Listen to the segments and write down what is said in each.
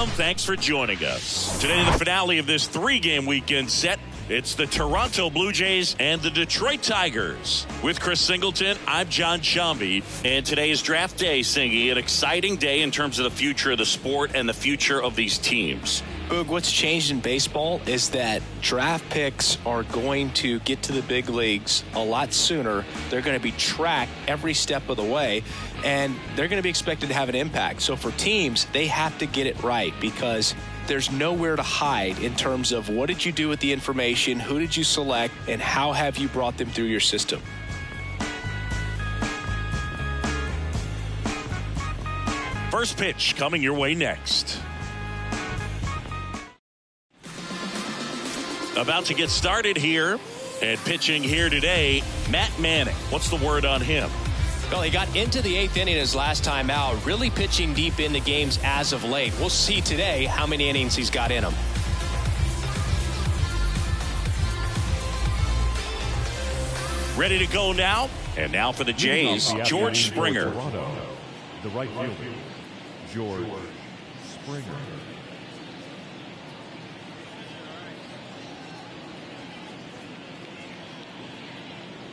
Thanks for joining us. Today, the finale of this three-game weekend set. It's the Toronto Blue Jays and the Detroit Tigers. With Chris Singleton, I'm John Shambi. And today is draft day, Singy. An exciting day in terms of the future of the sport and the future of these teams. Boog, what's changed in baseball is that draft picks are going to get to the big leagues a lot sooner. They're going to be tracked every step of the way, and they're going to be expected to have an impact. So for teams, they have to get it right because there's nowhere to hide in terms of what did you do with the information, who did you select, and how have you brought them through your system. First pitch coming your way next. About to get started here, and pitching here today, Matt Manning. What's the word on him? Well, he got into the eighth inning his last time out, really pitching deep into games as of late. We'll see today how many innings he's got in him. Ready to go now? And now for the Jays, George Springer. The right fielder, George Springer.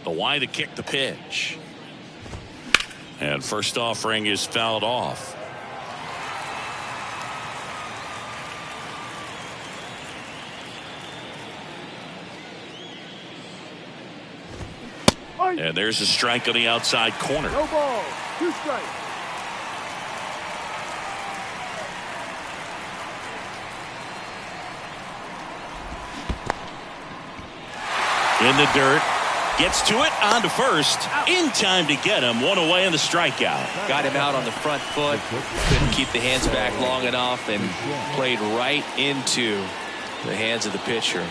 The Y to kick the pitch. And first offering is fouled off. And there's a strike on the outside corner. No ball, 2 strikes. In the dirt. Gets to it, on to first. In time to get him. One away in the strikeout. Got him out on the front foot. Couldn't keep the hands back long enough and played right into the hands of the pitcher.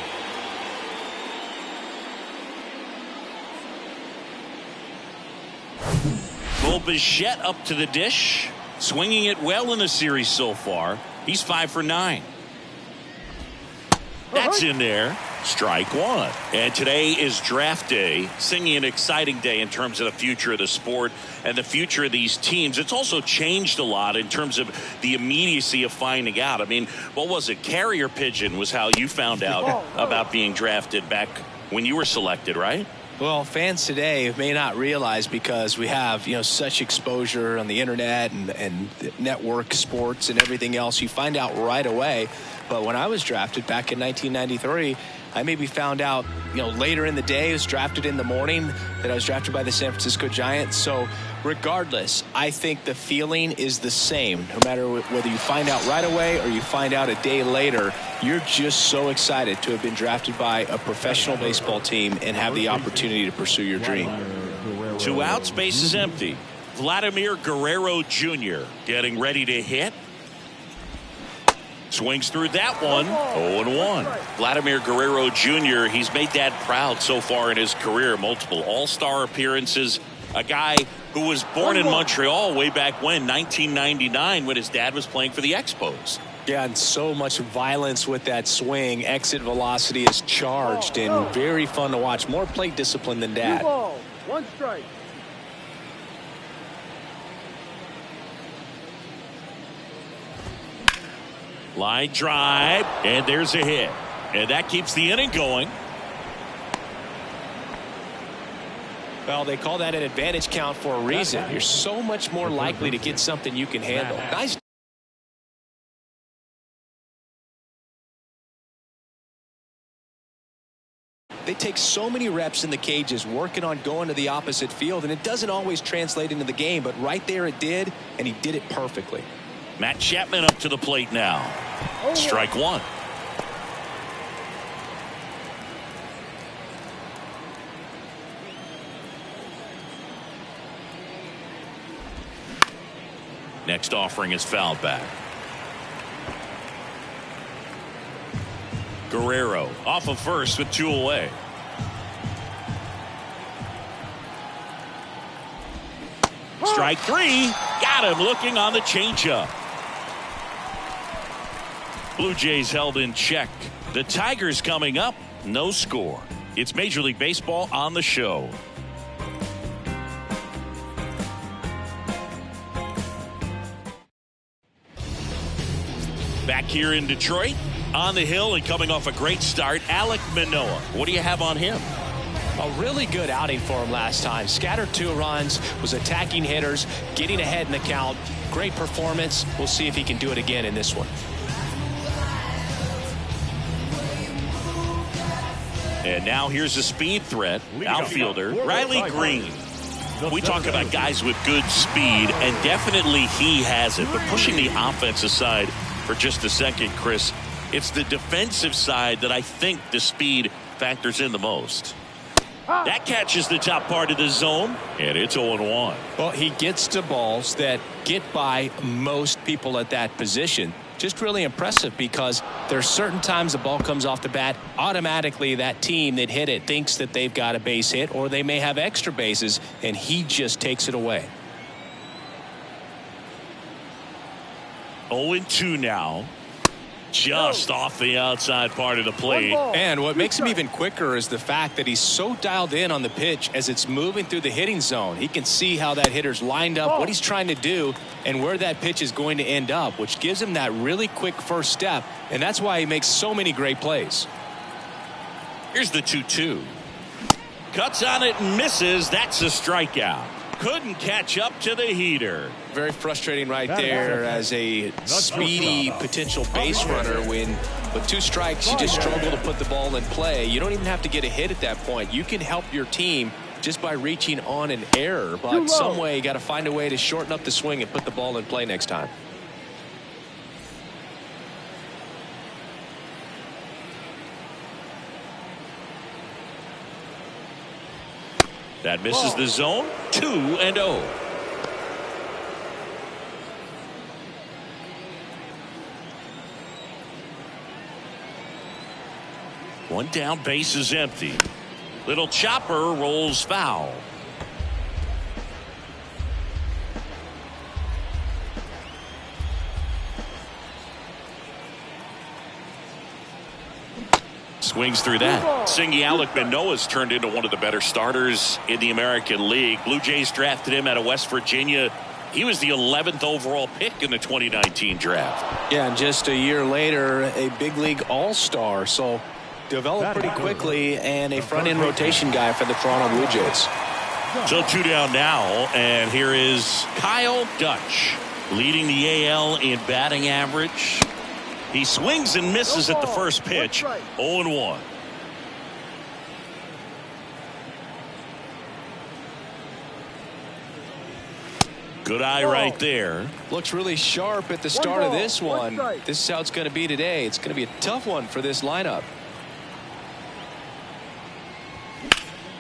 Bo Bichette up to the dish. Swinging it well in the series so far. He's 5 for 9. That's in there. Strike one. And today is draft day. Singing an exciting day in terms of the future of the sport and the future of these teams. It's also changed a lot in terms of the immediacy of finding out. I mean, what was it? Carrier pigeon was how you found out about being drafted back when you were selected, right? Well, fans today may not realize because we have, such exposure on the internet and network sports and everything else. You find out right away. But when I was drafted back in 1993, I maybe found out, later in the day. I was drafted in the morning that I was drafted by the San Francisco Giants. So regardless, I think the feeling is the same. No matter whether you find out right away or you find out a day later, you're just so excited to have been drafted by a professional baseball team and have the opportunity to pursue your dream. 2 outs, base is empty. Vladimir Guerrero Jr. getting ready to hit. Swings through that one. 0-1. Vladimir Guerrero Jr., he's made Dad proud so far in his career. Multiple all-star appearances. A guy who was born in Montreal way back when, 1999, when his dad was playing for the Expos. Yeah, and so much violence with that swing. Exit velocity is charged and very fun to watch. More plate discipline than Dad. 2 balls, 1 strike. Line drive, and there's a hit. And that keeps the inning going. Well, they call that an advantage count for a reason. You're so much more likely to get something you can handle. Nice. They take so many reps in the cages working on going to the opposite field, and it doesn't always translate into the game, but right there it did, and he did it perfectly. Matt Chapman up to the plate now. Strike one. Next offering is fouled back. Guerrero off of first with 2 away. Strike 3. Got him looking on the changeup. Blue Jays held in check. The Tigers coming up. No score. It's Major League Baseball on the show. Back here in Detroit, on the hill and coming off a great start, Alek Manoah. What do you have on him? A really good outing for him last time. Scattered 2 runs, was attacking hitters, getting ahead in the count. Great performance. We'll see if he can do it again in this one. And now here's a speed threat, outfielder Riley Green. We talk about guys with good speed, and definitely he has it. But pushing the offense aside for just a second, Chris, it's the defensive side that I think the speed factors in the most. That catches the top part of the zone, and it's 0-1. Well, he gets to balls that get by most people at that position. Just really impressive because there's certain times the ball comes off the bat, automatically that team that hit it thinks that they've got a base hit, or they may have extra bases, and he just takes it away. 0-2 now. Just off the outside part of the plate. And what makes him even quicker is the fact that he's so dialed in on the pitch as it's moving through the hitting zone. He can see how that hitter's lined up, what he's trying to do, and where that pitch is going to end up, which gives him that really quick first step, and that's why he makes so many great plays. Here's the 2-2. Cuts on it and misses. That's a strikeout. Couldn't catch up to the heater. Very frustrating right there as a speedy potential base runner when with 2 strikes you just struggle to put the ball in play. You don't even have to get a hit at that point. You can help your team just by reaching on an error, but some way you got to find a way to shorten up the swing and put the ball in play next time. That misses the zone. 2-0. One down, base is empty. Little chopper rolls foul. Swings through that. Singy Alek Manoah's turned into one of the better starters in the American League. Blue Jays drafted him out of West Virginia. He was the 11th overall pick in the 2019 draft. Yeah, and just a year later, a big league all-star. So developed pretty quickly and a front-end rotation guy for the Toronto Blue Jays. So 2 down now, and here is Kyle Dutch leading the AL in batting average. He swings and misses at the first pitch. 0-1. Good eye right there. Looks really sharp at the start of this one. This is how it's going to be today. It's going to be a tough one for this lineup.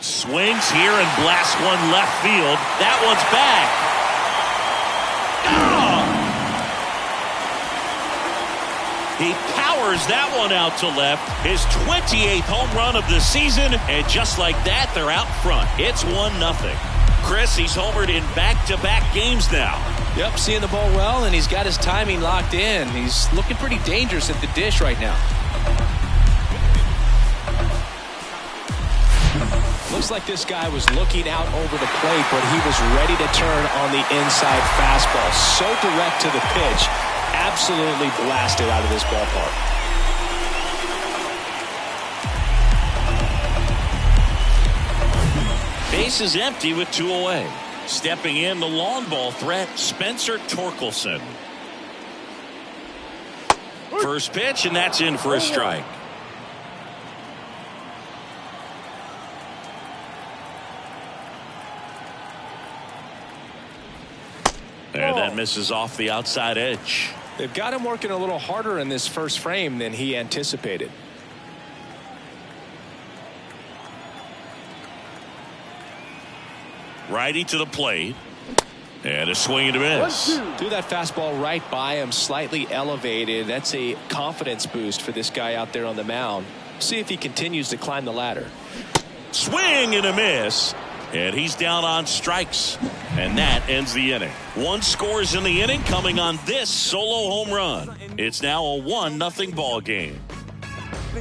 Swings here and blasts one left field. That one's back. He powers that one out to left. His 28th home run of the season. And just like that, they're out front. It's 1-0. Chris, he's homered in back-to-back games now. Yep, seeing the ball well, and he's got his timing locked in. He's looking pretty dangerous at the dish right now. Looks like this guy was looking out over the plate, but he was ready to turn on the inside fastball. So direct to the pitch. Absolutely blasted out of this ballpark. Base is empty with 2 away. Stepping in the long ball threat, Spencer Torkelson. First pitch, and that's in for a strike. And that misses off the outside edge. They've got him working a little harder in this first frame than he anticipated. Righty to the plate. And a swing and a miss. Threw that fastball right by him, slightly elevated. That's a confidence boost for this guy out there on the mound. See if he continues to climb the ladder. Swing and a miss. And he's down on strikes. And that ends the inning. 1 scores in the inning coming on this solo home run. It's now a 1-0 ball game.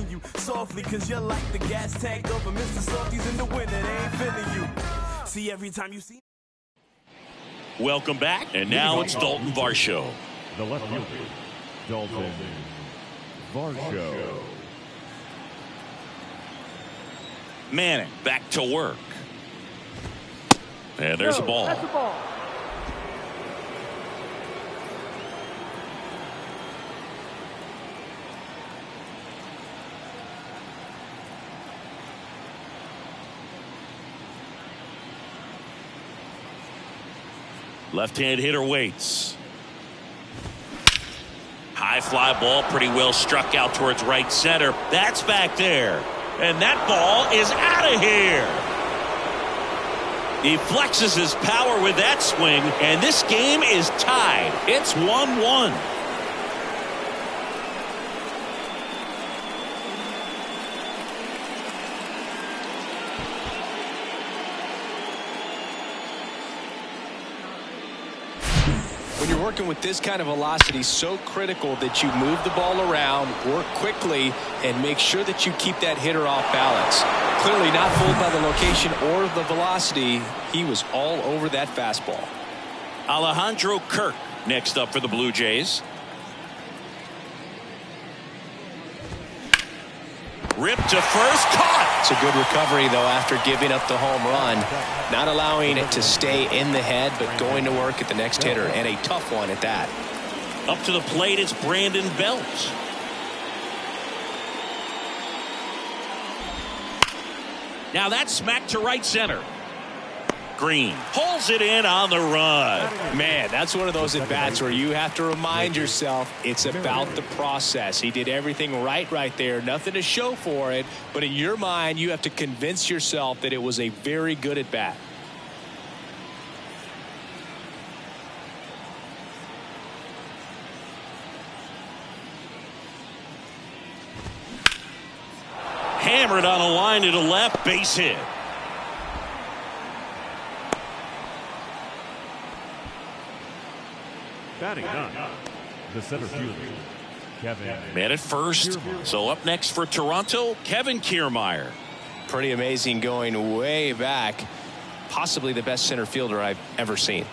You softly cause you're like the gas tank over Mr. Softies in the winter. They ain't feeling you. See every time you see. Welcome back. And now it's Dalton Varsho. The left fielder, Dalton Varsho. Manning back to work. And there's a ball. That's the ball. Left-hand hitter waits. High fly ball, pretty well struck out towards right center. That's back there. And that ball is out of here. He flexes his power with that swing, and this game is tied. It's 1-1. When you're working with this kind of velocity, so critical that you move the ball around, work quickly, and make sure that you keep that hitter off balance. Clearly not fooled by the location or the velocity. He was all over that fastball. Alejandro Kirk next up for the Blue Jays. Ripped to first, caught. It's a good recovery, though, after giving up the home run. Not allowing it to stay in the head, but going to work at the next hitter, and a tough one at that. Up to the plate, it's Brandon Belt. Now that's smacked to right center. Green pulls it in on the run. Man, that's one of those at-bats where you have to remind yourself it's about the process. He did everything right there. Nothing to show for it. But in your mind, you have to convince yourself that it was a very good at-bat. Hammered on a line to the left, base hit. Batting none. The center fielder, Kevin. Man at first. So up next for Toronto, Kevin Kiermaier. Pretty amazing, going way back. Possibly the best center fielder I've ever seen.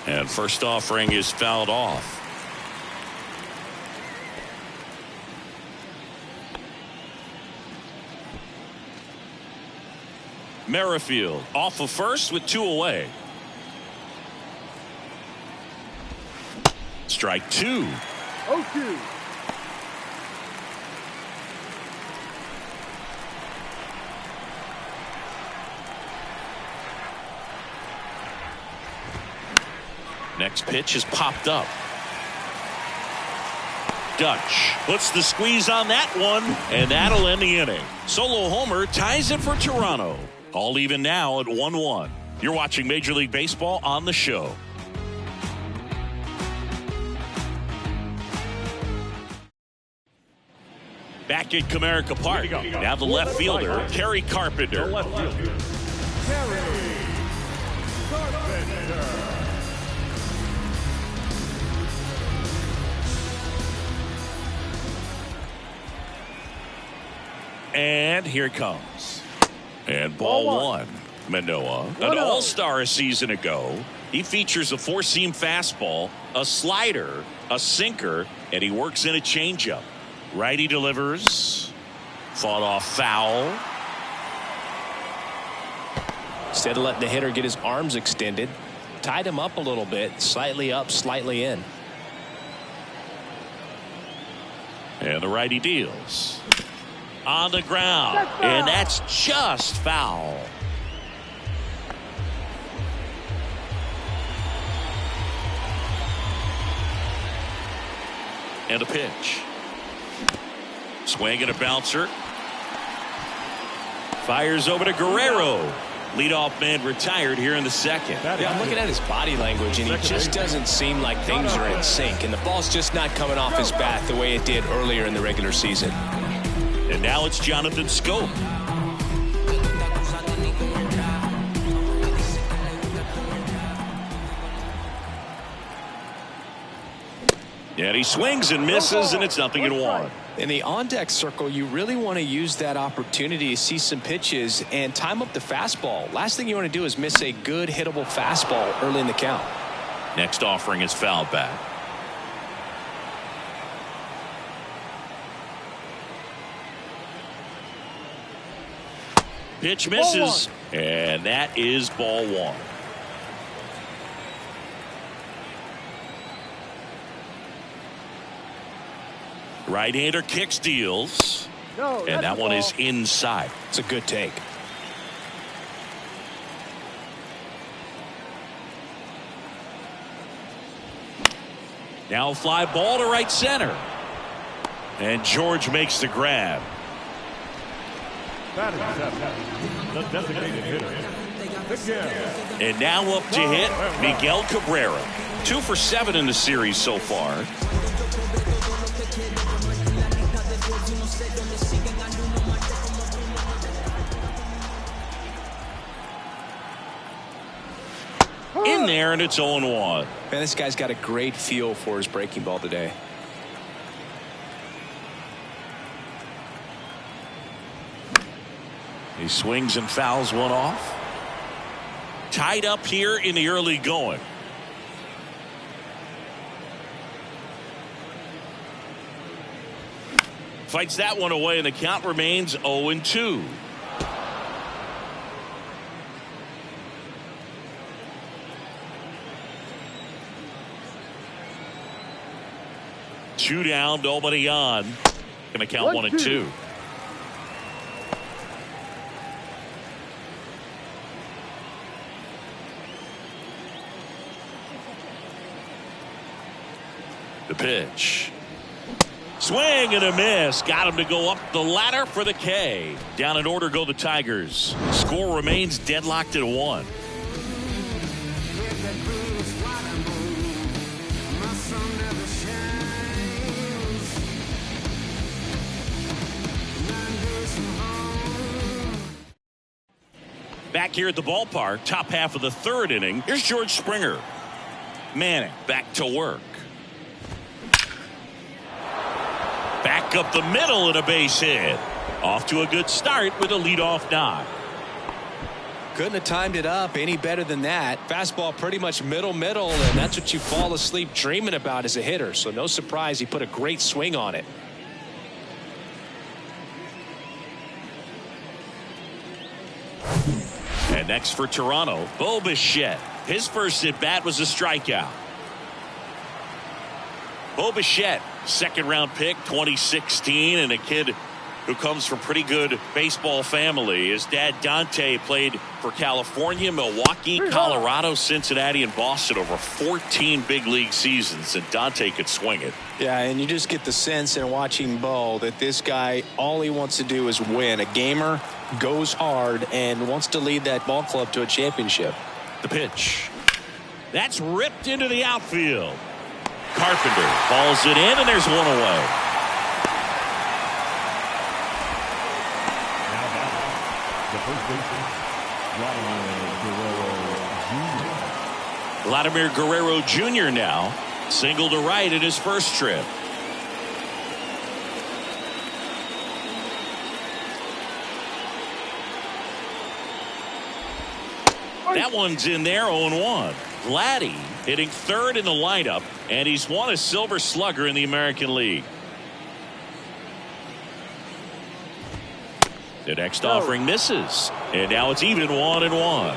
And first offering is fouled off. Merrifield off of first with 2 away. Strike 2. 0-2. Next pitch is popped up. Dutch puts the squeeze on that one, and that'll end the inning. Solo homer ties it for Toronto. All even now at 1-1. You're watching Major League Baseball on the show. Back at Comerica Park. Now the left fielder, Kerry Carpenter. The left fielder, Kerry Carpenter. And here it comes. And ball one. Manoah, an all-star a season ago. He features a 4-seam fastball, a slider, a sinker, and he works in a changeup. Righty delivers. Fought off foul. Instead of letting the hitter get his arms extended, tied him up a little bit, slightly up, slightly in. And the righty deals. On the ground. And that's just foul. And a pitch. Swing and a bouncer. Fires over to Guerrero. Leadoff man retired here in the second. Yeah, I'm looking at his body language, and he just doesn't seem like things are in sync, and the ball's just not coming off his bat the way it did earlier in the regular season. And now it's Jonathan Schoop. And he swings and misses, and it's 0-1. In the on-deck circle, you really want to use that opportunity to see some pitches and time up the fastball. Last thing you want to do is miss a good hittable fastball early in the count. Next offering is fouled back. Pitch misses, and that is ball one. Right-hander kicks, deals, and that one is inside. It's a good take. Now a fly ball to right center, and George makes the grab. Batting seventh, the designated hitter, Miguel. And now up to hit Miguel Cabrera. 2 for 7 in the series so far. In there, and it's 0-1. Man, this guy's got a great feel for his breaking ball today. He swings and fouls one off. Tied up here in the early going. Fights that one away, and the count remains 0-2. Two down, nobody on. Going to count 1-2. The pitch. Swing and a miss. Got him to go up the ladder for the K. Down in order go the Tigers. Score remains deadlocked at 1. Back here at the ballpark, top half of the third inning. Here's George Springer. Manning back to work. Back up the middle and a base hit. Off to a good start with a leadoff knock. Couldn't have timed it up any better than that. Fastball pretty much middle, and that's what you fall asleep dreaming about as a hitter. So no surprise he put a great swing on it. And next for Toronto, Bo Bichette. His first at bat was a strikeout. Bo Bichette, second round pick, 2016, and a kid who comes from pretty good baseball family. His dad Dante played for California, Milwaukee, Colorado, Cincinnati, and Boston over 14 big league seasons, and Dante could swing it. Yeah, and you just get the sense in watching Bo that this guy, all he wants to do is win. A gamer, goes hard, and wants to lead that ball club to a championship. The pitch. That's ripped into the outfield. Carpenter balls it in, and there's one away. The first baseman, Vladimir Guerrero Jr. now single to right in his first trip. That one's in there, 0-1. Vladdy hitting third in the lineup, and he's won a Silver Slugger in the American League. The next offering misses, and now it's even 1-1.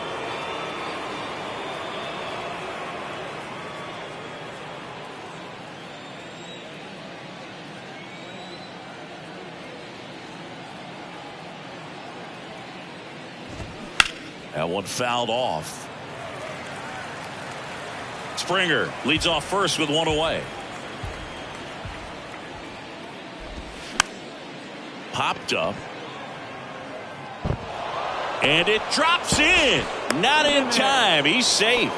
That one fouled off. Springer leads off first with one away. Popped up. And it drops in. Not in time. He's safe.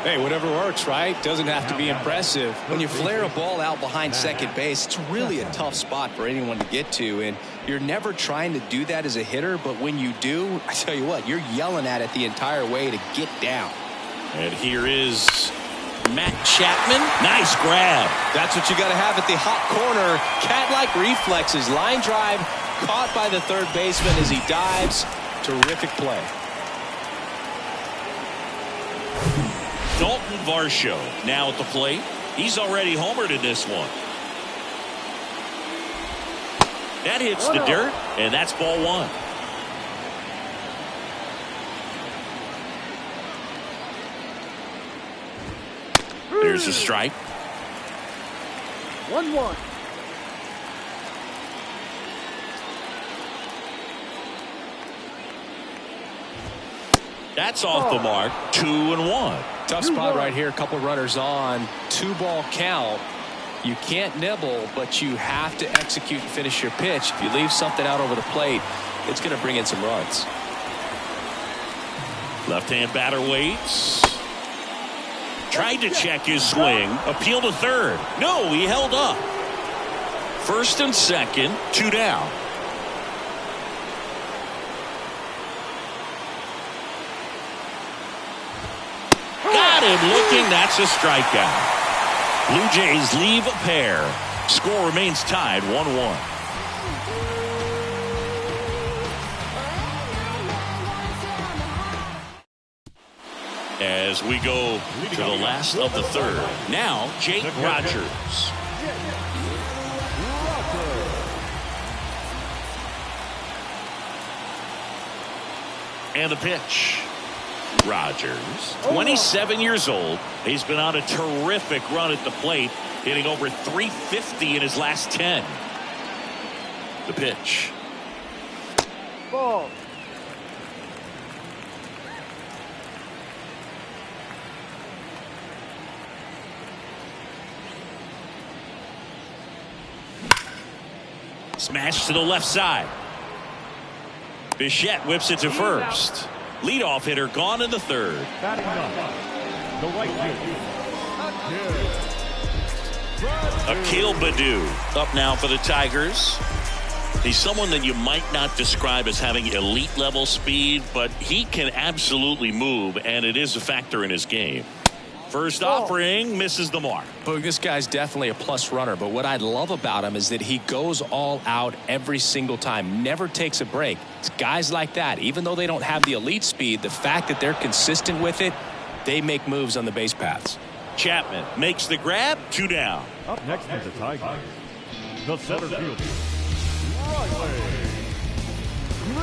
Hey, whatever works, right? Doesn't have to be impressive. When you flare a ball out behind second base, it's really a tough spot for anyone to get to, and you're never trying to do that as a hitter, but when you do, I tell you what, you're yelling at it the entire way to get down. And here is Matt Chapman, nice grab. That's what you got to have at the hot corner. Cat-like reflexes, line drive, caught by the third baseman as he dives. Terrific play. Dalton Varsho now at the plate. He's already homered in this one. That hits the dirt, and that's ball one. There's a strike. 1-1. That's off the mark. 2-1. Tough spot right here. A couple runners on. 2-ball count. You can't nibble, but you have to execute and finish your pitch. If you leave something out over the plate, it's going to bring in some runs. Left-hand batter waits. Tried to check his swing. Appeal to third. No, he held up. First and second, 2 down. Got him looking. That's a strikeout. Blue Jays leave a pair. Score remains tied 1-1. As we go to the last of the third. Now, Jake Rogers. And the pitch. Rogers, 27 years old. He's been on a terrific run at the plate, hitting over 350 in his last 10. The pitch. Ball. Smash to the left side. Bichette whips it to first. Leadoff hitter gone in the third. Batting up, the right field. Akil Baddoo up now for the Tigers. He's someone that you might not describe as having elite level speed, but he can absolutely move, and it is a factor in his game. First offering misses the mark. Boog, this guy's definitely a plus runner, but what I love about him is that he goes all out every single time, never takes a break. It's guys like that, even though they don't have the elite speed, the fact that they're consistent with it, they make moves on the base paths. Chapman makes the grab, 2 down. Up next is the Tigers, the center fielder, Riley.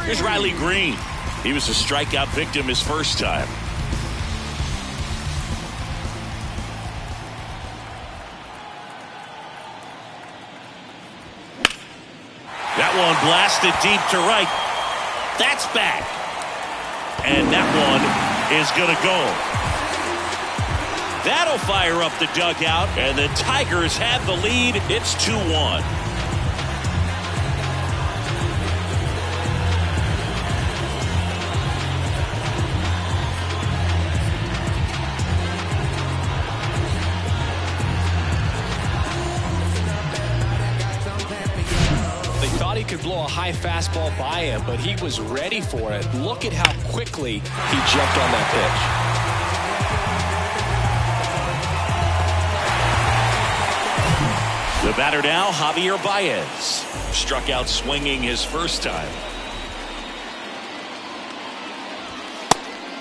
Here's Riley Green. He was a strikeout victim his first time. That one blasted deep to right. That's back. And that one is going to go. That'll fire up the dugout, and the Tigers have the lead. It's 2-1. He could blow a high fastball by him, but he was ready for it. Look at how quickly he jumped on that pitch. The batter now, Javier Baez. Struck out swinging his first time.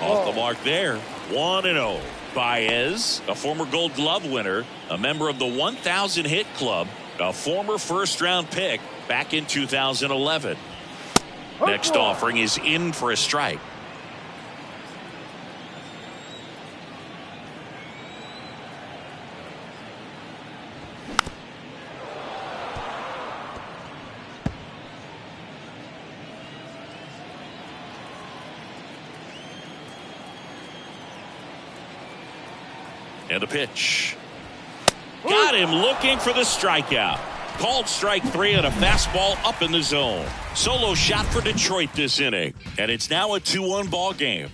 Off the mark there. 1-0. Baez, a former Gold Glove winner, a member of the 1,000 hit club, a former first-round pick back in 2011. Next offering is in for a strike. And a pitch. Got him looking for the strikeout. Called strike 3 on a fastball up in the zone. Solo shot for Detroit this inning. And it's now a 2-1 ball game.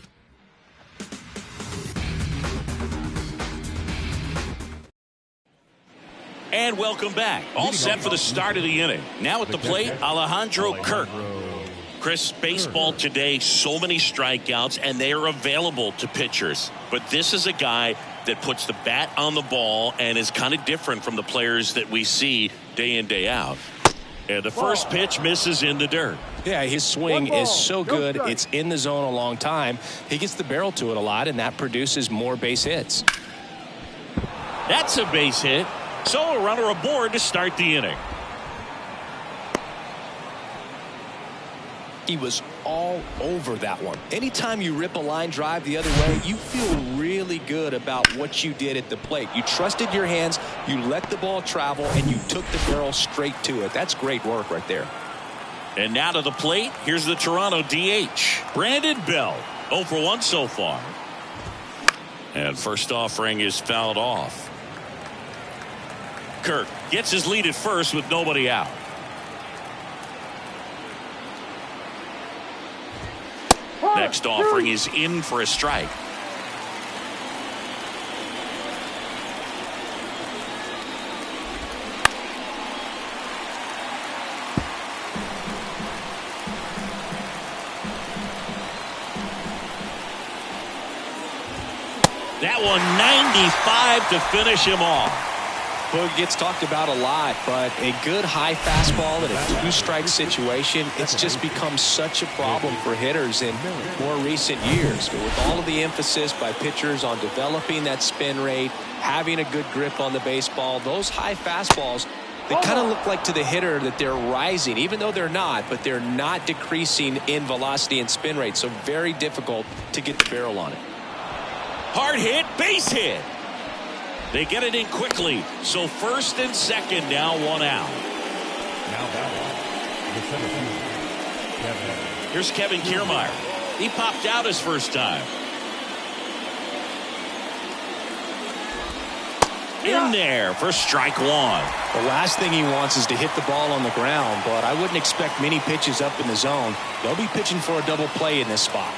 And welcome back. All set for the start of the inning. Now at the plate, Alejandro Kirk. Chris, baseball today, so many strikeouts, and they are available to pitchers. But this is a guy that puts the bat on the ball and is kind of different from the players that we see day in, day out. And the first pitch misses in the dirt. Yeah, his swing is so good. It's in the zone a long time. He gets the barrel to it a lot, and that produces more base hits. That's a base hit. So a runner aboard to start the inning. He was all over that one. Anytime you rip a line drive the other way, you feel really good about what you did at the plate. You trusted your hands, you let the ball travel, and you took the barrel straight to it. That's great work right there. And now to the plate, here's the Toronto DH, Brandon Belt. 0 for 1 so far. And first offering is fouled off. Kirk gets his lead at first with nobody out. Next offering is in for a strike. That one 95 to finish him off. Well, it gets talked about a lot, but a good high fastball in a two-strike situation, it's just become such a problem for hitters in more recent years. But with all of the emphasis by pitchers on developing that spin rate, having a good grip on the baseball, those high fastballs, they kind of look like to the hitter that they're rising, even though they're not, but they're not decreasing in velocity and spin rate. So very difficult to get the barrel on it. Hard hit, base hit. They get it in quickly. So first and second, now one out. Now batting, the center fielder, Kevin. Here's Kevin Kiermaier. He popped out his first time. In there for strike one. The last thing he wants is to hit the ball on the ground, but I wouldn't expect many pitches up in the zone. They'll be pitching for a double play in this spot.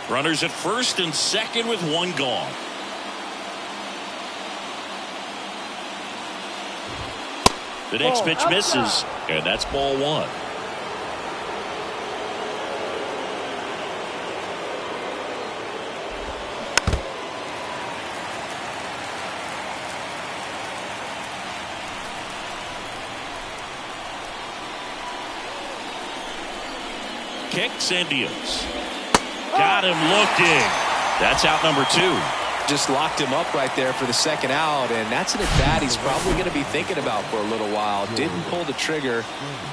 Runners at first and second with one gone. The next pitch misses, and that's ball one. Kicks and deals. Got him looking. That's out number two. Just locked him up right there for the second out, and that's an at-bat he's probably going to be thinking about for a little while. Didn't pull the trigger.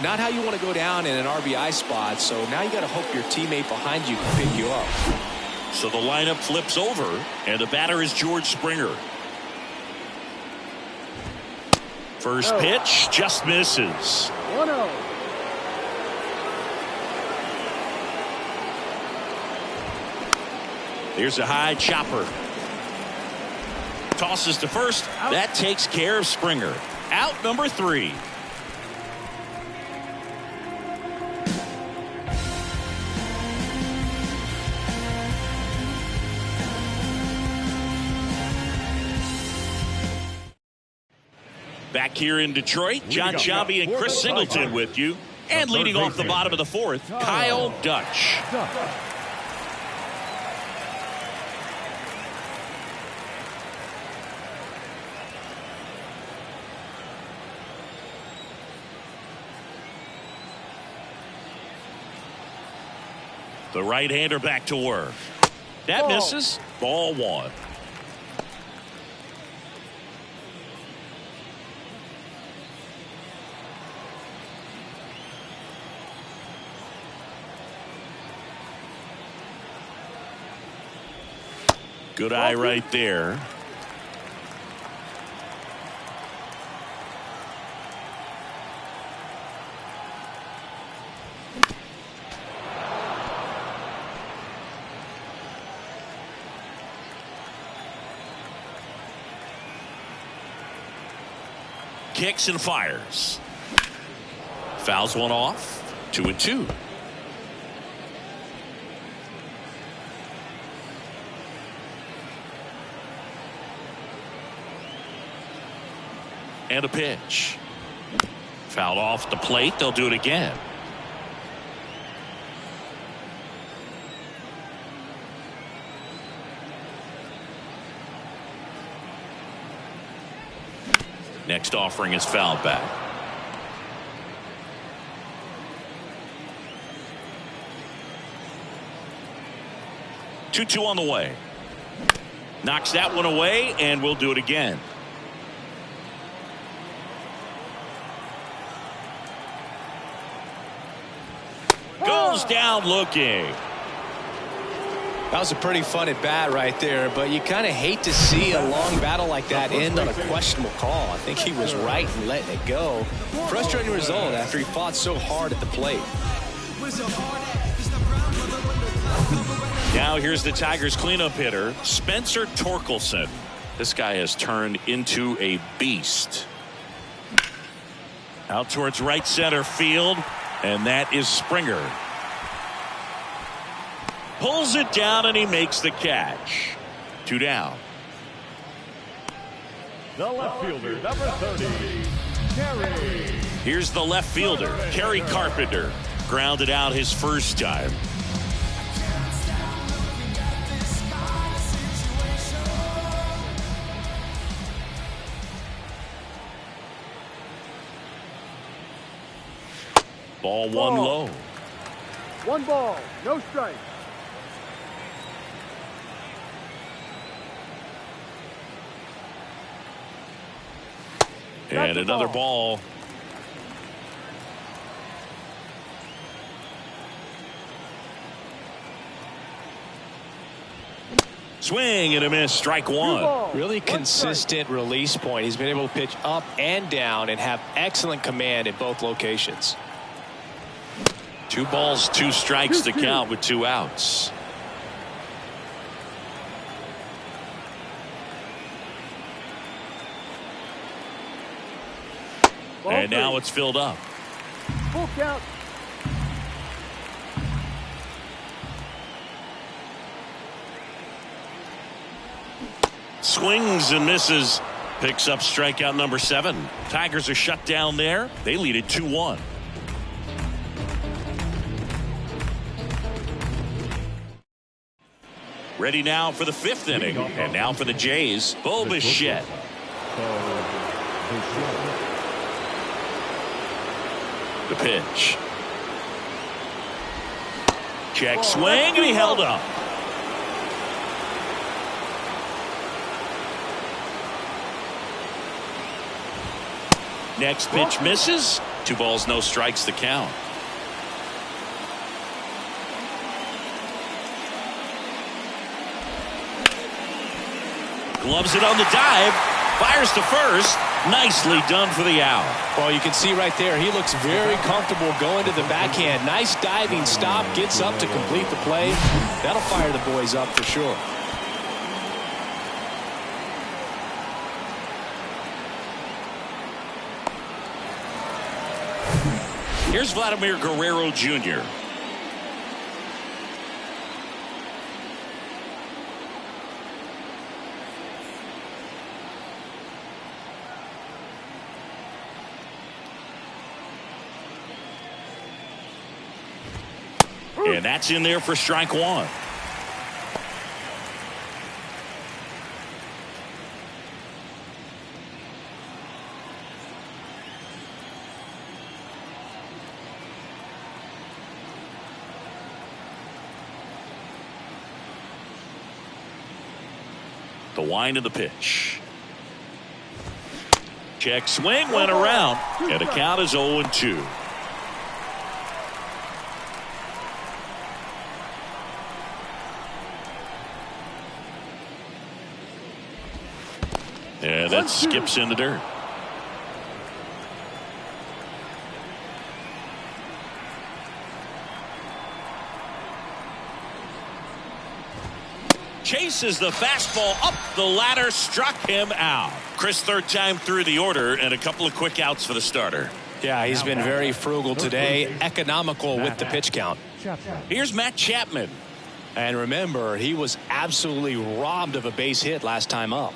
Not how you want to go down in an RBI spot, so now you got to hope your teammate behind you can pick you up. So the lineup flips over, and the batter is George Springer. First pitch just misses. 1-0. Here's a high chopper. Tosses to first. That takes care of Springer. Out number three. Back here in Detroit, John Sciambi and Chris Singleton with you. And leading off the bottom of the fourth, Kyle Dutch. The right-hander back to work. That misses. Ball one. Good eye right there. Kicks and fires. Fouls one off. 2-2. And a pitch. Fouled off the plate. They'll do it again. Next offering is fouled back. Two on the way. Knocks that one away, and we'll do it again. Goes down looking. That was a pretty fun at bat right there, but you kind of hate to see a long battle like that end on a questionable call. I think he was right in letting it go. Frustrating result after he fought so hard at the plate. Now here's the Tigers cleanup hitter, Spencer Torkelson. This guy has turned into a beast. Out towards right center field, and that is Springer. Pulls it down, and he makes the catch. 2 down. The left fielder, number 30, Kerry. Here's the left fielder, Kerry Carpenter. Grounded out his first time. Ball one low. 1 ball, no strike. And another ball. Swing and a miss, strike one. Really consistent release point. He's been able to pitch up and down and have excellent command at both locations. 2 balls, 2 strikes to count with 2 outs. And now it's filled up. Full count. Swings and misses. Picks up strikeout number 7. Tigers are shut down there. They lead it 2-1. Ready now for the 5th inning. And now for the Jays, Bo Bichette. The pitch. Check swing, and he held up. Next pitch misses. 2 balls, no strikes to count. Gloves it on the dive. Fires to first. Nicely done for the out. Well, you can see right there, he looks very comfortable going to the backhand. Nice diving stop. Gets up to complete the play. That'll fire the boys up for sure. Here's Vladimir Guerrero Jr. And that's in there for strike one. The wind of the pitch. Check swing, went around, and the count is 0-2. And that skips in the dirt. Chases the fastball up the ladder, struck him out. Chris, 3rd time through the order, and a couple of quick outs for the starter. Yeah, he's been very frugal today, economical with the pitch count. Here's Matt Chapman. And remember, he was absolutely robbed of a base hit last time up.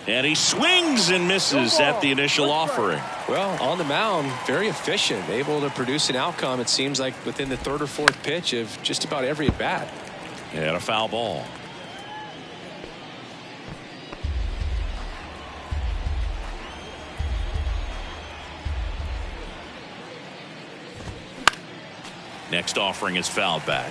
And he swings and misses at the initial offering. Well, on the mound, very efficient, able to produce an outcome, it seems like, within the 3rd or 4th pitch of just about every at bat. And a foul ball. Next offering is fouled back.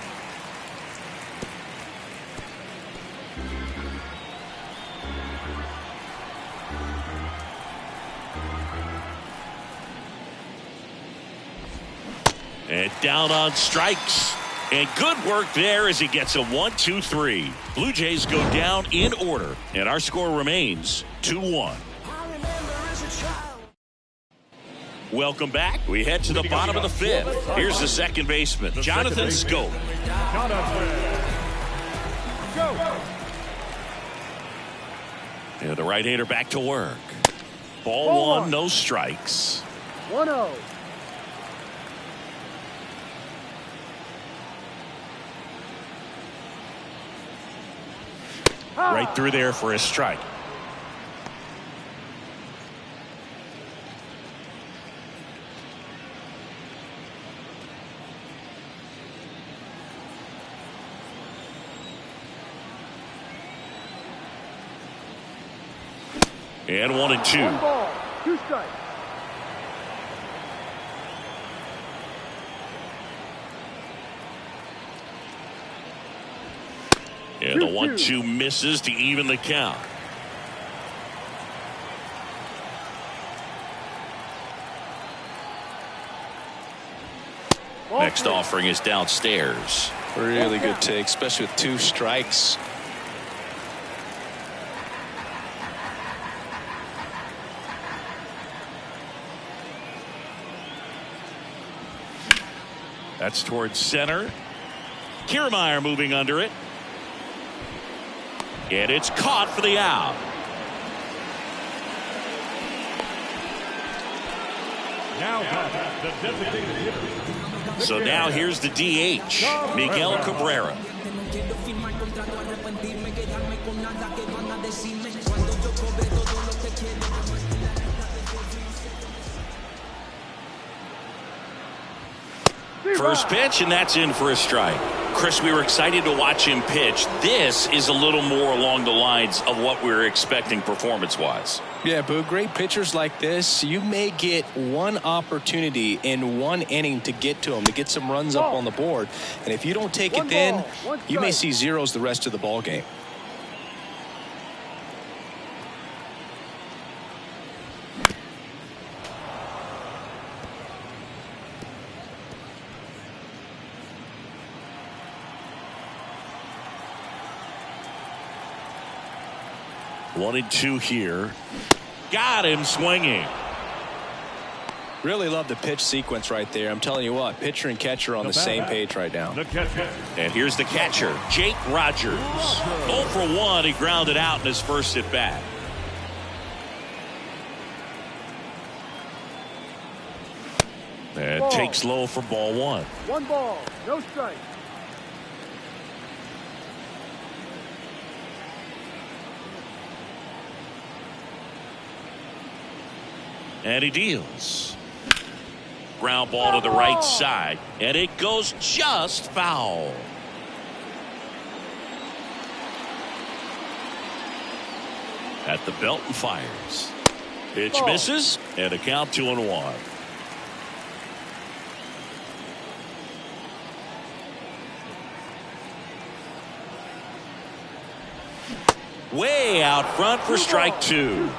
And down on strikes. And good work there as he gets a 1-2-3. Blue Jays go down in order. And our score remains 2-1. Welcome back. We head to the bottom of the fifth. Here's the second baseman, Jonathan Schoop. And the right-hander back to work. Ball one, no strikes. 1-0. Right through there for a strike. And 1-2. 1 ball, 2 strikes. And the 1-2 misses to even the count. Next offering is downstairs. Really good take, especially with 2 strikes. That's towards center. Kiermaier moving under it. And it's caught for the out. Now the designated hitter. So now here's the DH, Miguel Cabrera. First pitch, and that's in for a strike. Chris, we were excited to watch him pitch. This is a little more along the lines of what we were expecting performance-wise. Yeah, but great pitchers like this, you may get one opportunity in one inning to get to them, to get some runs up on the board. And if you don't take it then, you may see zeros the rest of the ball game. One and two here. Got him swinging. Really love the pitch sequence right there. I'm telling you what, pitcher and catcher on the same page right now. And here's the catcher, Jake Rogers. 0 for 1. He grounded out in his first at bat. And takes low for ball one. 1 ball, no strike. And he deals. Ground ball to the right side, and it goes just foul. At the belt and fires. Pitch misses, and a count 2-1. Way out front for strike 2.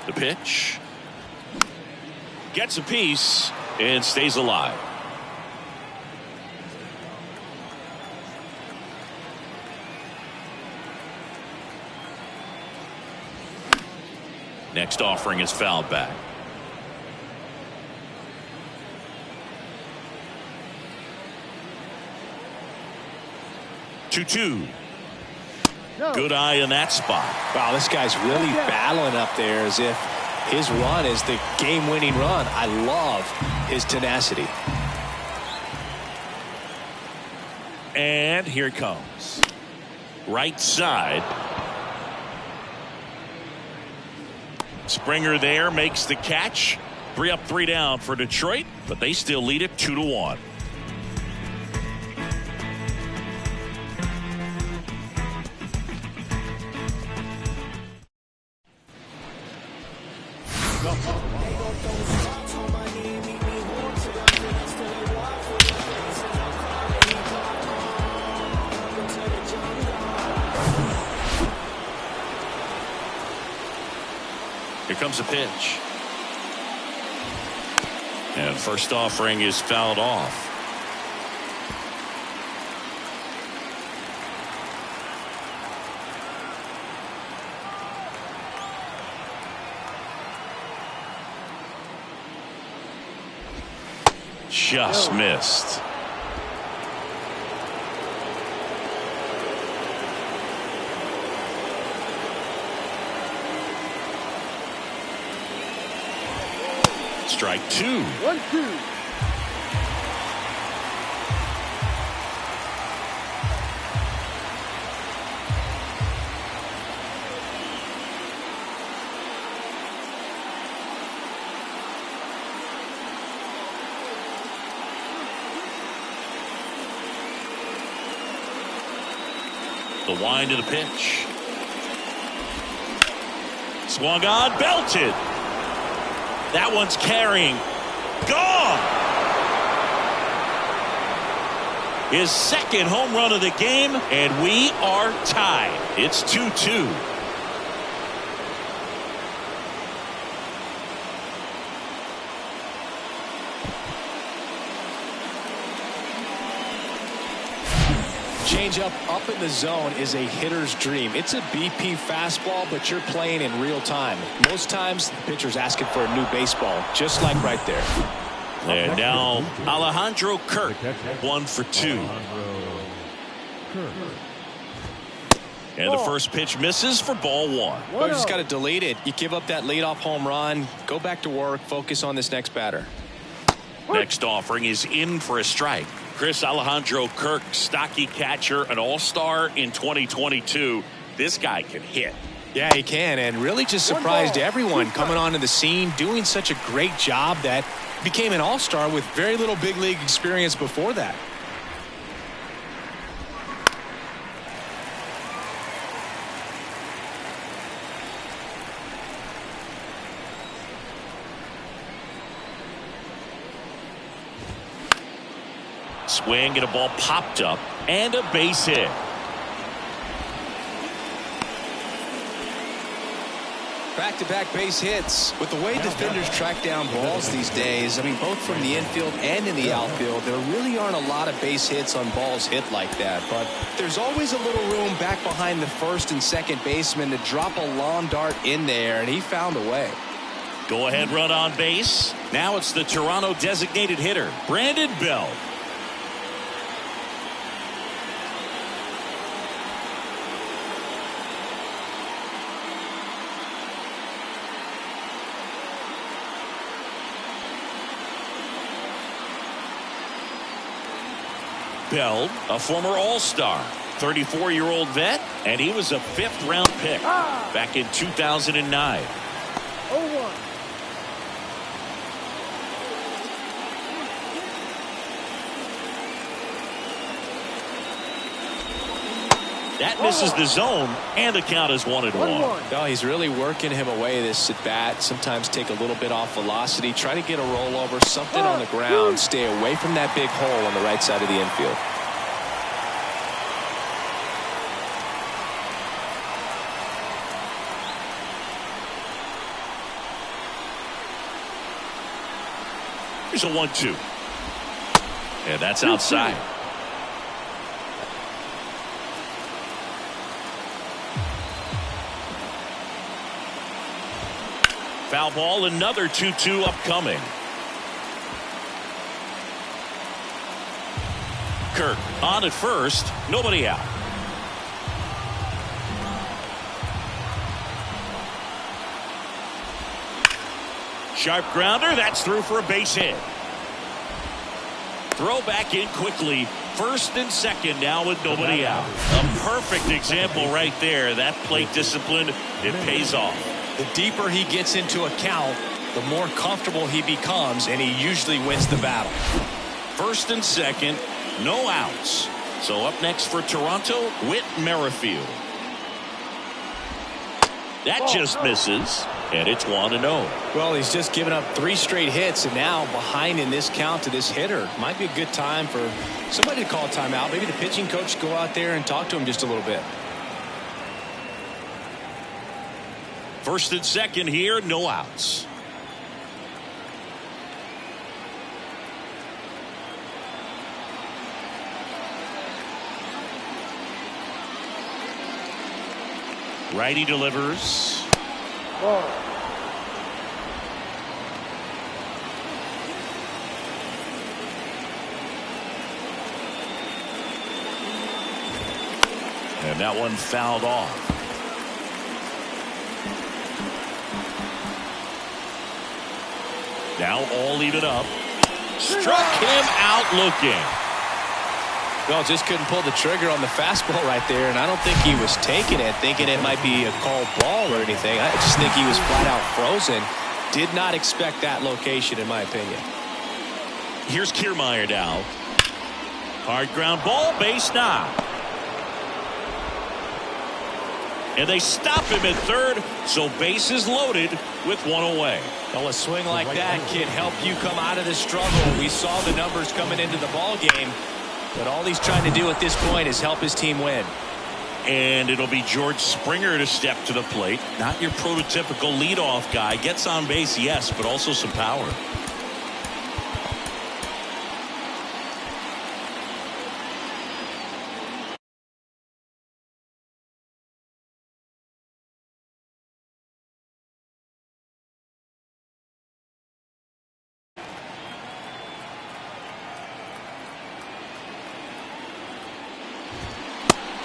The pitch. Gets a piece and stays alive. Next offering is fouled back. Two. Good eye in that spot. Wow, this guy's really battling up there as if his run is the game-winning run. I love his tenacity. And here it comes. Right side. Springer there makes the catch. 3 up, 3 down for Detroit, but they still lead it 2-1. comes a pitch. And first offering is fouled off. Just missed. Strike two. 1-2. The wind of the pitch. Swung on, belted. That one's carrying. Gone! His second home run of the game, and we are tied. It's 2-2. Changeup up in the zone is a hitter's dream. It's a BP fastball, but you're playing in real time. Most times, the pitcher's asking for a new baseball, just like right there. And now, Alejandro Kirk, 1 for 2. And the first pitch misses for ball one. Well, you just got to delete it. You give up that leadoff home run, go back to work, focus on this next batter. Next offering is in for a strike. Chris, Alejandro Kirk, stocky catcher, an all-star in 2022. This guy can hit. Yeah, he can, and really just surprised everyone coming onto the scene, doing such a great job that became an all-star with very little big league experience before that. Swing and a ball popped up and a base hit. Back-to-back base hits. With the way defenders track down balls these days, I mean, both from the infield and in the outfield, there really aren't a lot of base hits on balls hit like that. But there's always a little room back behind the first and second baseman to drop a lawn dart in there, and he found a way. Go ahead run on base. Now it's the Toronto designated hitter, Brandon Belt. Bell, a former All-Star, 34-year-old vet, and he was a fifth-round pick back in 2009. 0-1. That misses the zone, and the count is 1-1. Oh, he's really working him away this at bat. Sometimes take a little bit off velocity, try to get a rollover, something on the ground, stay away from that big hole on the right side of the infield. Here's a 1-2. And that's outside. Foul ball, another 2-2 upcoming. Kirk on at first, nobody out. Sharp grounder, that's through for a base hit. Throw back in quickly. First and second now with nobody out. A perfect example right there. That plate discipline, it pays off. The deeper he gets into a count, the more comfortable he becomes, and he usually wins the battle. First and second, no outs. So up next for Toronto, Whit Merrifield. That just misses, and it's 1-0. Well, he's just given up 3 straight hits, and now behind in this count to this hitter. Might be a good time for somebody to call a timeout. Maybe the pitching coach go out there and talk to him just a little bit. First and second here, no outs. Righty delivers. Ball. And that one fouled off. Now all even up. Struck him out looking. Well, just couldn't pull the trigger on the fastball right there, and I don't think he was taking it, thinking it might be a called ball or anything. I just think he was flat out frozen. Did not expect that location, in my opinion. Here's Kiermaier now. Hard ground ball, base knock. And they stop him at third, so bases loaded with one away. Well, a swing like that can help you come out of the struggle. We saw the numbers coming into the ball game, but all he's trying to do at this point is help his team win. And it'll be George Springer to step to the plate. Not your prototypical leadoff guy. Gets on base, yes, but also some power.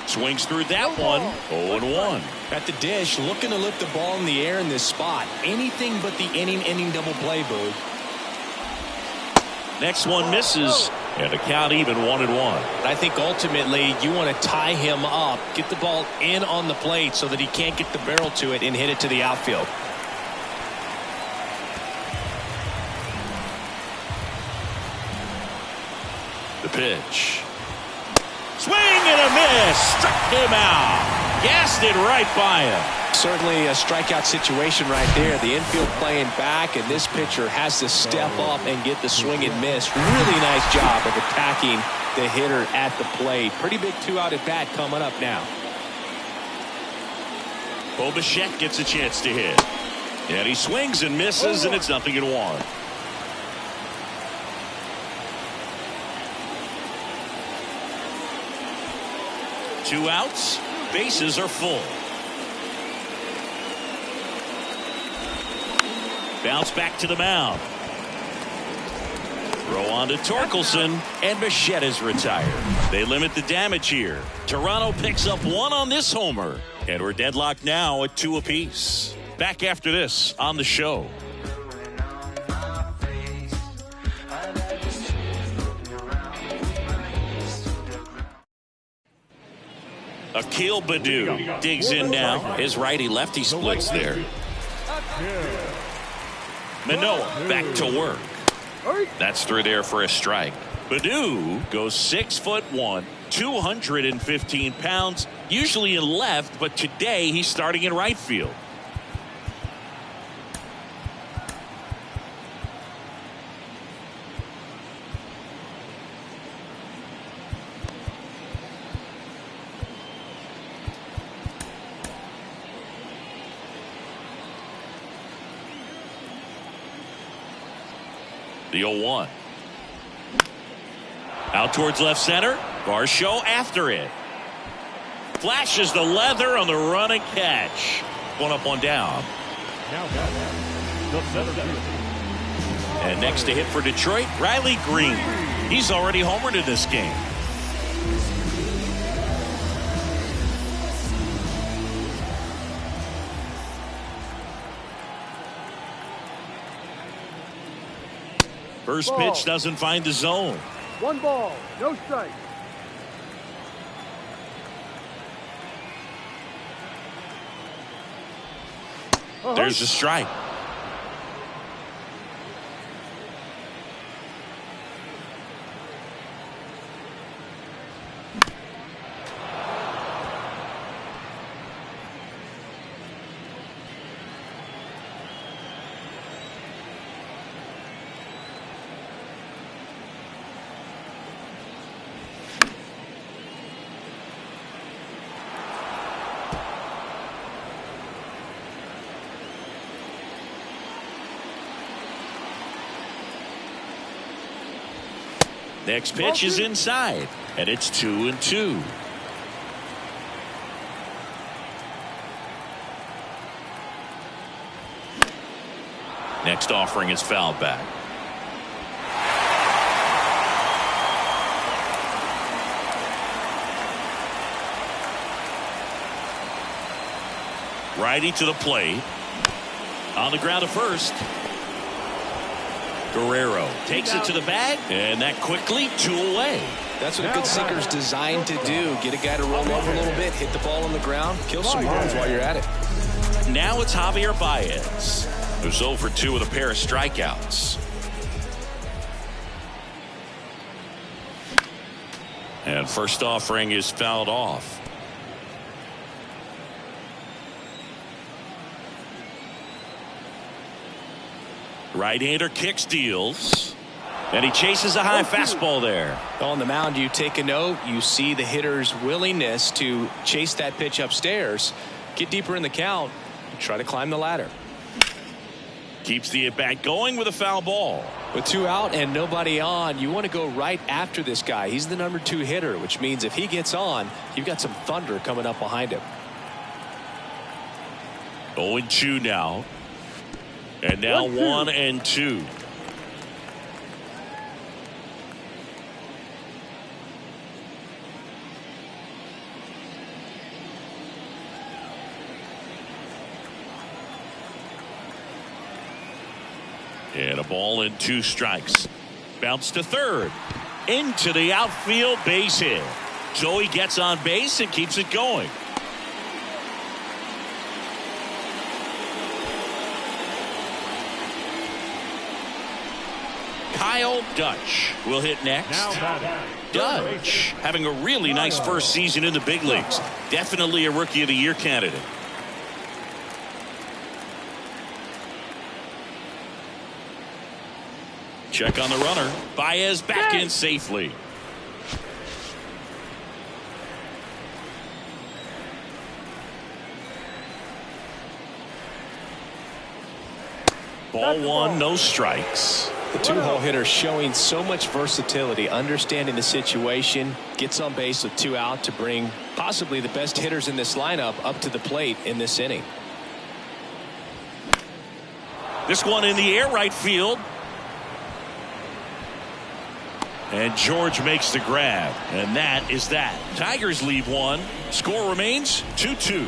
Swings through that one. 0-1. At the dish, looking to lift the ball in the air in this spot. Anything but the inning double play, Boog. Next one misses, and a count even 1-1. I think ultimately you want to tie him up, get the ball in on the plate so that he can't get the barrel to it and hit it to the outfield. The pitch. Swing and a miss. Struck him out. Gassed it right by him. Certainly a strikeout situation right there. The infield playing back, and this pitcher has to step up and get the swing and miss. Really nice job of attacking the hitter at the plate. Pretty big 2-out at bat coming up now. Bo Bichette gets a chance to hit. And he swings and misses, and it's 0-1. Two outs, bases are full. Bounce back to the mound. Throw on to Torkelson, and Bichette is retired. They limit the damage here. Toronto picks up one on this homer, and we're deadlocked now at 2 apiece. Back after this on the show. Akil Baddoo digs in now. His righty-lefty splits there. Manoah back to work. That's through there for a strike. Baddoo goes 6'1", 215 pounds, usually in left, but today he's starting in right field. The 0-1. Out towards left center. Varsho after it. Flashes the leather on the run and catch. One up, one down. Now the center field. And next to hit for Detroit, Riley Green. He's already homered in this game. First pitch doesn't find the zone. 1 ball, no strike. There's a strike. Next pitch is inside, and it's 2-2. Next offering is fouled back. Righty to the plate. On the ground to first. Guerrero takes it to the bag, and that quickly 2 away. That's what a good sinker is designed to do. Get a guy to roll over a little bit, hit the ball on the ground, kill some runs while you're at it. Now it's Javier Baez, who's 0 for 2 with a pair of strikeouts. And first offering is fouled off. Right-hander kicks, deals, and he chases a high fastball there. On the mound, you take a note. You see the hitter's willingness to chase that pitch upstairs, get deeper in the count, try to climb the ladder. Keeps the at-bat going with a foul ball. With 2 out and nobody on, you want to go right after this guy. He's the number 2 hitter, which means if he gets on, you've got some thunder coming up behind him. 0-2 now. And now 1-2. And a ball and 2 strikes. Bounce to third. Into the outfield, base hit. Joey gets on base and keeps it going. Kyle Dutch will hit next. Dutch having a really nice first season in the big leagues. Definitely a Rookie of the Year candidate. Check on the runner. Baez back in safely. Ball 1, no strikes. The 2-hole hitter showing so much versatility, understanding the situation, gets on base with 2 out to bring possibly the best hitters in this lineup up to the plate in this inning. This one in the air, right field. And George makes the grab, and that is that. Tigers leave 1. Score remains 2-2.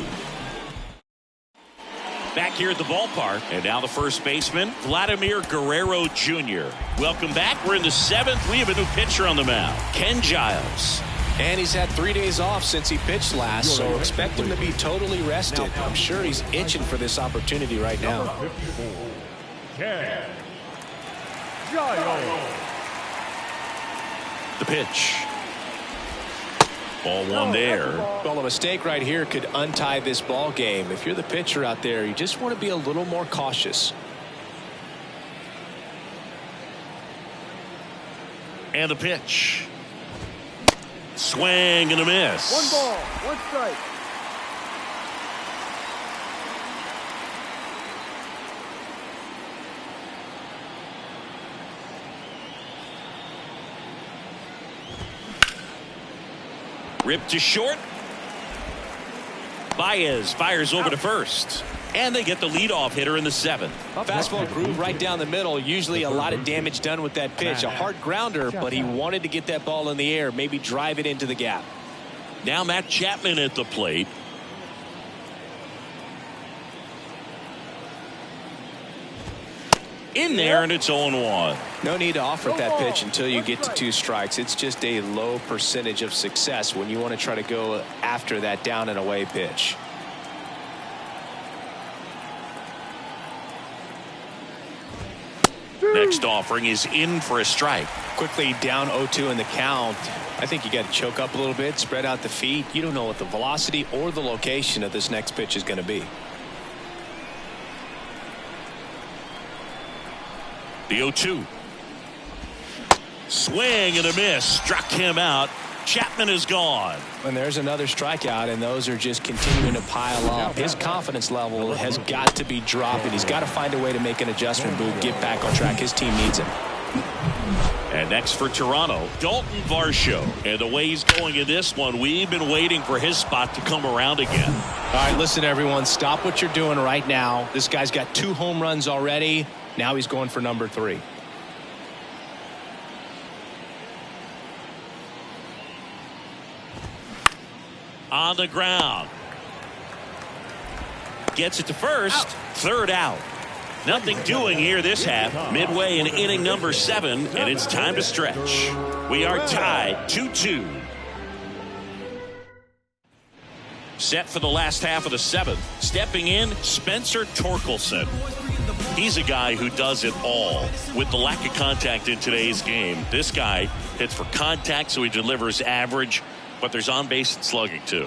Back here at the ballpark, and now the first baseman, Vladimir Guerrero Jr. Welcome back. We're in the 7th. We have a new pitcher on the mound, Ken Giles. And he's had 3 days off since he pitched last, so expect him to be totally rested. I'm sure he's itching for this opportunity right now. Ken Giles. The pitch. Ball 1 there. Well, a mistake right here could untie this ball game. If you're the pitcher out there, you just want to be a little more cautious. And the pitch. Swing and a miss. 1 ball, 1 strike. Ripped to short. Baez fires over to first. And they get the leadoff hitter in the 7th. Fastball groove right down the middle. Usually a lot of damage done with that pitch. A hard grounder, but he wanted to get that ball in the air, maybe drive it into the gap. Now Matt Chapman at the plate. In there, and it's 0-1. No need to offer that pitch until you get to 2 strikes. It's just a low percentage of success when you want to try to go after that down and away pitch. Next offering is in for a strike. Quickly down 0-2 in the count. I think you got to choke up a little bit, spread out the feet. You don't know what the velocity or the location of this next pitch is going to be. The 0-2. Swing and a miss. Struck him out. Chapman is gone. And there's another strikeout, and those are just continuing to pile up. His confidence level has got to be dropping. He's got to find a way to make an adjustment, Boog, get back on track. His team needs him. And next for Toronto, Dalton Varsho. And the way he's going in this one, we've been waiting for his spot to come around again. All right, listen, everyone. Stop what you're doing right now. This guy's got 2 home runs already. Now he's going for number 3. On the ground. Gets it to first. Third out. Nothing doing here this half. Midway in inning number 7, and it's time to stretch. We are tied 2-2. Set for the last half of the 7th. Stepping in, Spencer Torkelson. He's a guy who does it all. With the lack of contact in today's game, this guy hits for contact, so he delivers average, but there's on-base and slugging too.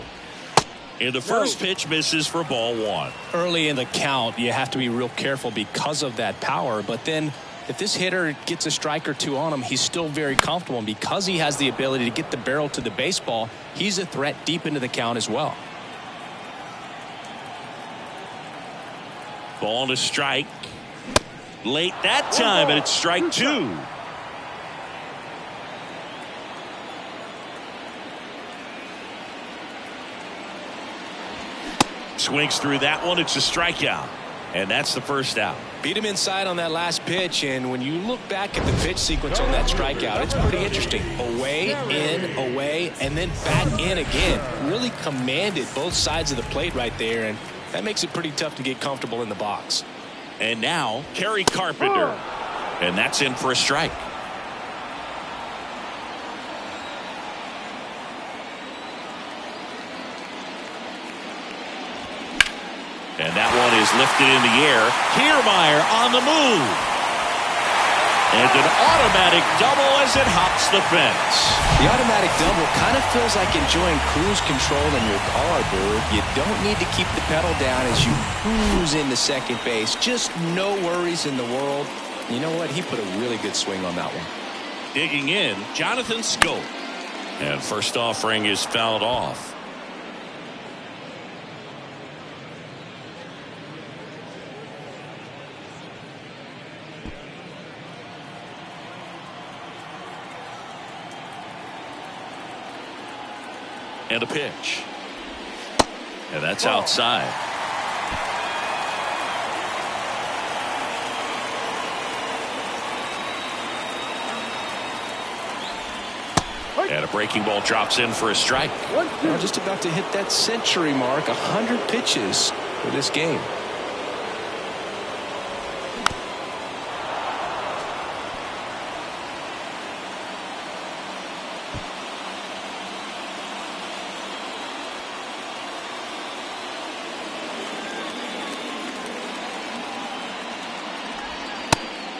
And the first pitch misses for ball 1. Early in the count, you have to be real careful because of that power. But then if this hitter gets a strike or 2 on him, he's still very comfortable. And because he has the ability to get the barrel to the baseball, he's a threat deep into the count as well. Ball to strike. Late that time, and it's strike 2. Swings through that one. It's a strikeout. And that's the first out. Beat him inside on that last pitch. And when you look back at the pitch sequence on that strikeout, it's pretty interesting. Away, in, away, and then back in again. Really commanded both sides of the plate right there. And that makes it pretty tough to get comfortable in the box. And now, Kerry Carpenter. And that's in for a strike. And that one is lifted in the air. Kiermaier on the move. And an automatic double as it hops the fence. The automatic double kind of feels like enjoying cruise control in your car, Bird. You don't need to keep the pedal down as you cruise into second base. Just no worries in the world. You know what? He put a really good swing on that one. Digging in, Jonathan Schoop. And first offering is fouled off. And a pitch. And that's outside. And a breaking ball drops in for a strike. We're just about to hit that century mark. 100 pitches for this game.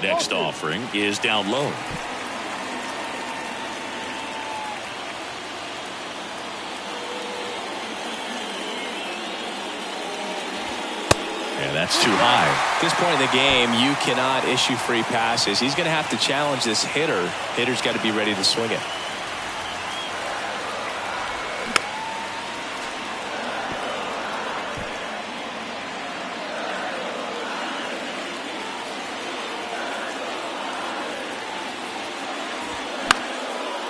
Next offering is down low. And that's too high. At this point in the game, you cannot issue free passes. He's going to have to challenge this hitter. Hitter's got to be ready to swing it.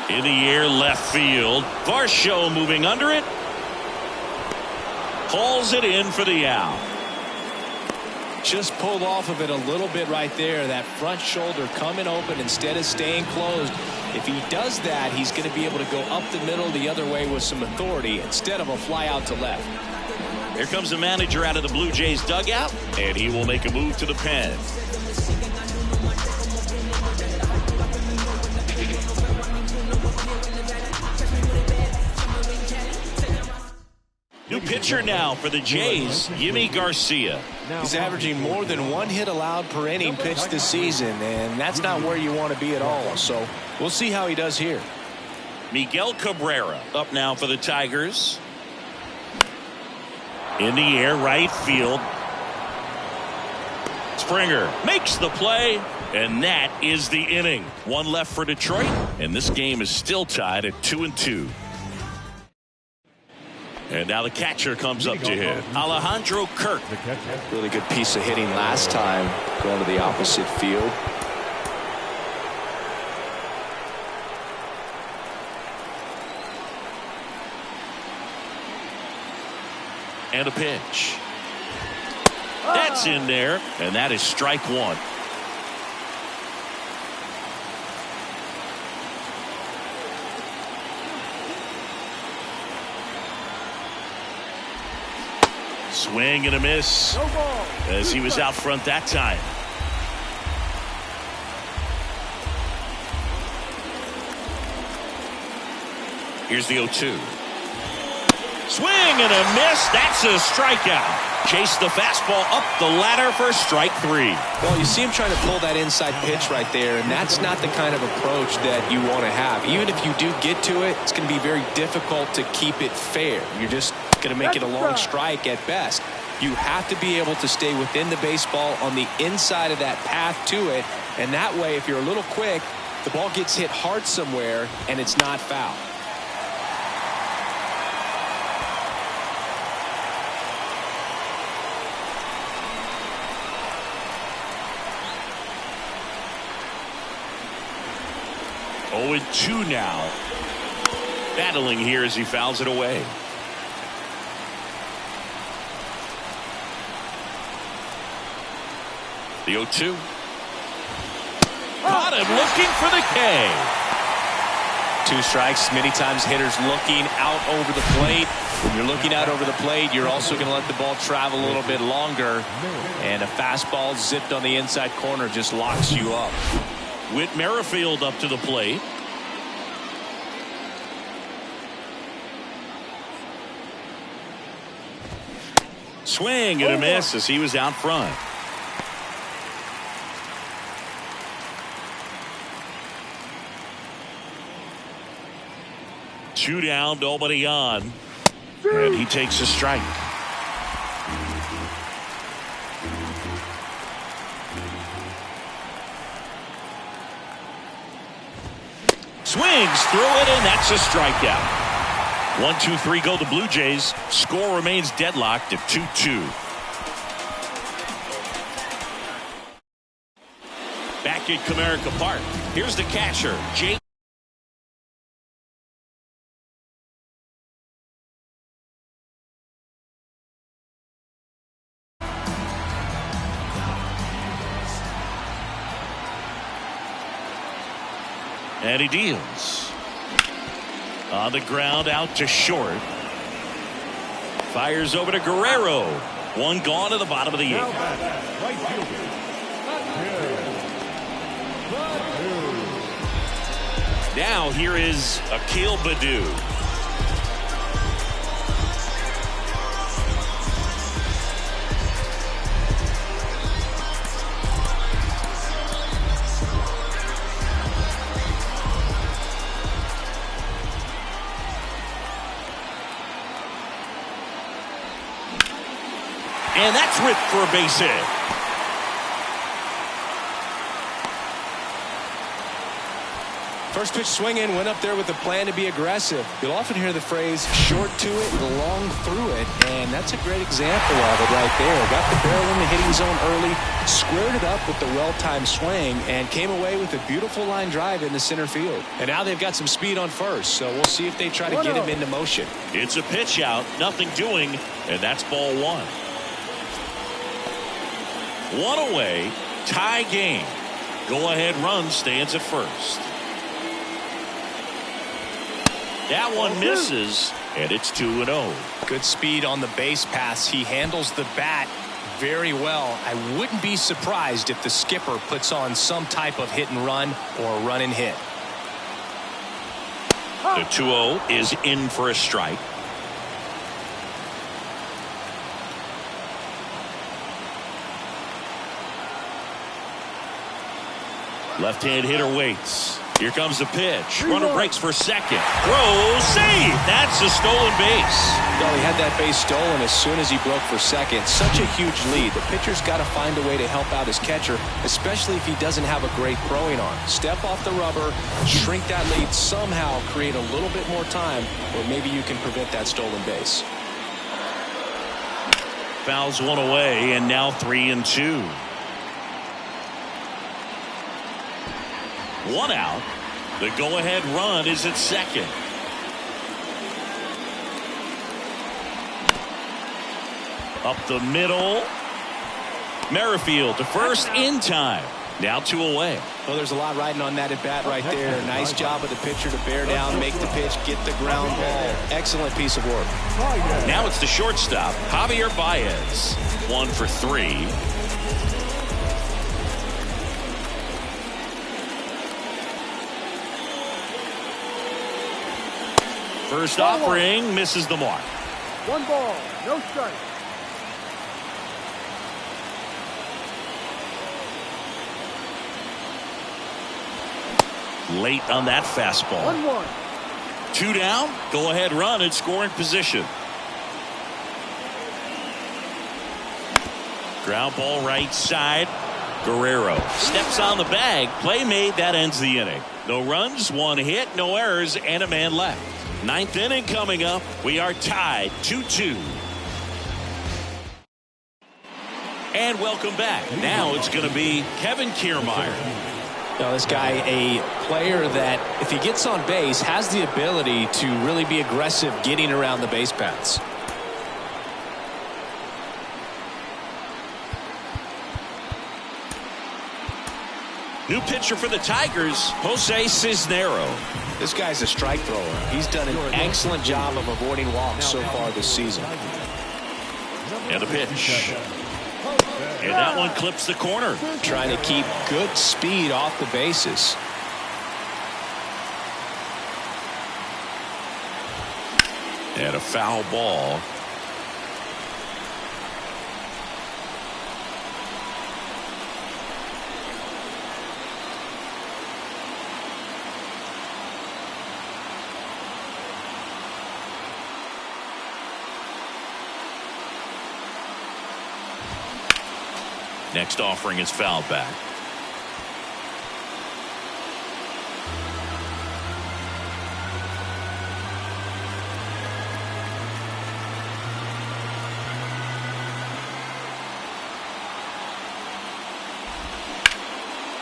In the air, left field. Varsho moving under it. Hauls it in for the out. Just pulled off of it a little bit right there. That front shoulder coming open instead of staying closed. If he does that, he's going to be able to go up the middle the other way with some authority instead of a fly out to left. Here comes the manager out of the Blue Jays dugout, and he will make a move to the pen. New pitcher now for the Jays, Yimi Garcia. He's averaging more than 1 hit allowed per inning pitched this season, and that's not where you want to be at all. So we'll see how he does here. Miguel Cabrera up now for the Tigers. In the air, right field. Springer makes the play, and that is the inning. 1 left for Detroit, and this game is still tied at 2-2. And now the catcher comes up to hit. Alejandro Kirk. Really good piece of hitting last time, going to the opposite field. And a pitch. That's in there, and that is strike one. Swing and a miss as he was out front that time. Here's the 0-2. Swing and a miss. That's a strikeout. Chase the fastball up the ladder for strike three. Well, you see him trying to pull that inside pitch right there, and that's not the kind of approach that you want to have. Even if you do get to it, it's going to be very difficult to keep it fair. You're just going to make it a long strike at best. You have to be able to stay within the baseball on the inside of that path to it, and that way, if you're a little quick, the ball gets hit hard somewhere, and it's not foul. Oh, 0-2 now. Battling here as he fouls it away. The 0-2. Caught him looking for the K. 2 strikes. Many times hitters looking out over the plate. When you're looking out over the plate, you're also going to let the ball travel a little bit longer. And a fastball zipped on the inside corner just locks you up. Whit Merrifield up to the plate. Swing and a miss as he was out front. Two down, nobody on. And he takes a strike. Swings through it, and that's a strikeout. 1-2-3 go the Blue Jays. Score remains deadlocked at 2-2. Back at Comerica Park, here's the catcher, Jake. And he deals. On the ground out to short. Fires over to Guerrero. One gone to the bottom of the 8th. Right fielder. Now here is Akil Baddoo. And that's ripped for a base hit. First pitch swinging, went up there with a plan to be aggressive. You'll often hear the phrase short to it, long through it, and that's a great example of it right there. Got the barrel in the hitting zone early, squared it up with the well-timed swing, and came away with a beautiful line drive in the center field. And now they've got some speed on first, so we'll see if they try to get him into motion. It's a pitch out, nothing doing, and that's ball one. One away, tie game. Go-ahead run stands at first. That one misses, and it's 2-0. Good speed on the base pass. He handles the bat very well. I wouldn't be surprised if the skipper puts on some type of hit and run or run and hit. The 2-0 is in for a strike. Left-hand hitter waits. Here comes the pitch. Runner breaks for second. Throws, save. That's a stolen base. Well, he had that base stolen as soon as he broke for second. Such a huge lead. The pitcher's got to find a way to help out his catcher, especially if he doesn't have a great throwing arm. Step off the rubber, shrink that lead somehow, create a little bit more time, or maybe you can prevent that stolen base. Fouls one away, and now 3-2. One out. The go-ahead run is at second. Up the middle. Merrifield to first in time. Now 2 away. Well, there's a lot riding on that at bat right there. Nice job of the pitcher to bear down, make the pitch, get the ground ball. Excellent piece of work. Now it's the shortstop, Javier Baez. 1 for 3. First offering misses the mark. 1 ball, no strike. Late on that fastball. 1-1. 2 down. Go ahead run in scoring position. Ground ball right side. Guerrero steps on the bag. Play made. That ends the inning. No runs, 1 hit, no errors, and a man left. 9th inning coming up. We are tied 2-2. And welcome back. Now it's going to be Kevin Kiermaier. Now, this guy, a player that, if he gets on base, has the ability to really be aggressive getting around the base paths. New pitcher for the Tigers, Jose Cisnero. This guy's a strike thrower. He's done an excellent job of avoiding walks so far this season. And the pitch. And that one clips the corner. Trying to keep good speed off the bases. And a foul ball. Next offering is fouled back.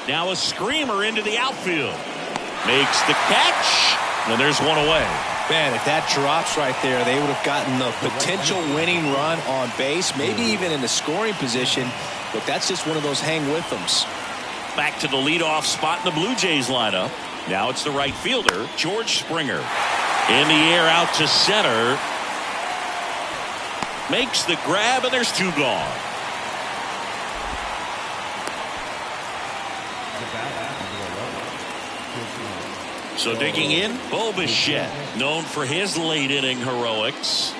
Now a screamer into the outfield. Makes the catch. And there's one away. Man, if that drops right there, they would have gotten the potential winning run on base, maybe even in the scoring position. But that's just one of those hang with thems. Back to the leadoff spot in the Blue Jays lineup. Now it's the right fielder, George Springer. In the air out to center. Makes the grab, and there's 2 gone. So digging in, Bo Bichette, known for his late inning heroics.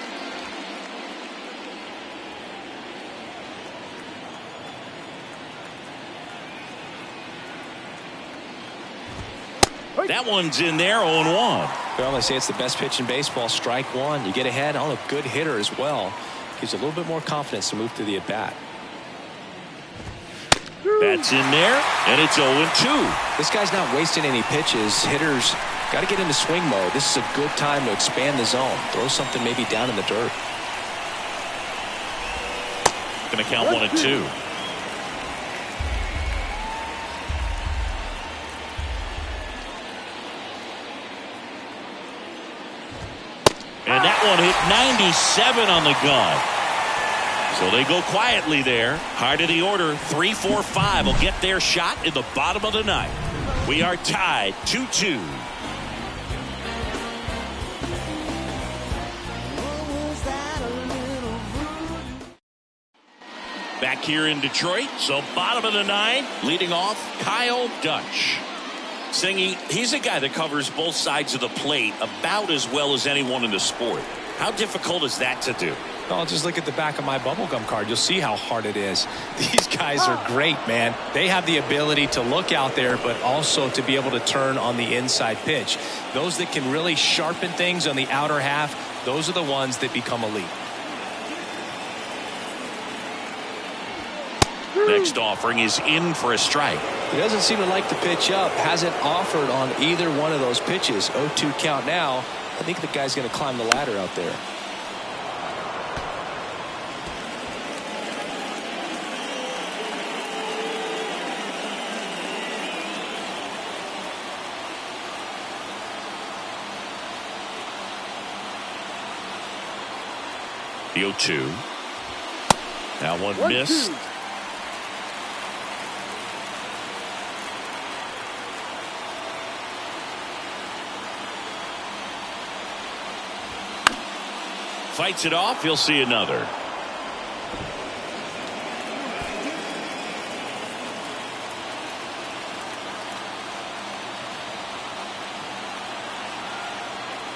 That one's in there, 0-1. Well, they say it's the best pitch in baseball, strike one. You get ahead on a good hitter as well. Gives you a little bit more confidence to move through the at-bat. That's in there, and it's 0-2. This guy's not wasting any pitches. Hitters got to get into swing mode. This is a good time to expand the zone. Throw something maybe down in the dirt. Going to count 1-2. And that one hit 97 on the gun. So they go quietly there. Hard of the order, 3, 4, 5 will get their shot in the bottom of the 9th. We are tied 2-2. Back here in Detroit, so bottom of the 9th, leading off Kyle Dutch. Singy, he's a guy that covers both sides of the plate about as well as anyone in the sport. How difficult is that to do? Well, just look at the back of my bubblegum card. You'll see how hard it is. These guys are great, man. They have the ability to look out there, but also to be able to turn on the inside pitch. Those that can really sharpen things on the outer half, those are the ones that become elite. Next offering is in for a strike. He doesn't seem to like the pitch up. Hasn't offered on either one of those pitches. 0-2 count now. I think the guy's going to climb the ladder out there. The 0-2. That one 1-2. missed. Fights it off. He'll see another.